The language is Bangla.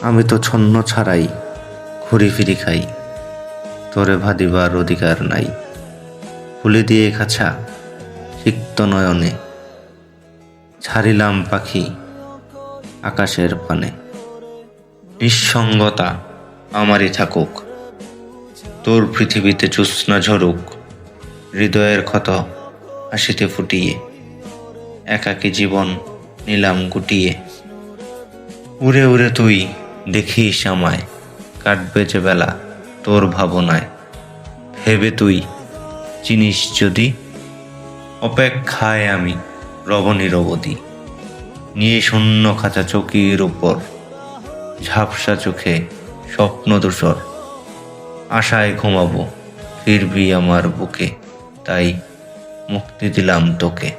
আমি তো ছন্ন ছাড়াই ঘুরি ফিরি খাই, তোরে ভাদিবার অধিকার নাই। খুলে দিয়ে খাঁচা সিক্ত নয়নে, ছাড়িলাম পাখি আকাশের পানে। নিঃসঙ্গতা আমারই থাকুক, তোর পৃথিবীতে জ্যোৎস্না ঝরুক, হৃদয়ের ক্ষত হাসিতে ফুটিয়ে, একাকী জীবন নিলাম গুটিয়ে। উড়ে উড়ে তুই দেখিস আমায়, কাটবে যে বেলা তোর ভাবনায়। ভেবে তুই চিনিস যদি, অপেক্ষায় আমি রব নিরবধি। নিয়ে শূন্য খাঁচা চৌকির উপর, ঝাপসা চোখে স্বপ্ন ধূসর। আশায় ঘুমাবো ফিরবি আমার বুকে, তাই মুক্তি দিলাম তোকে।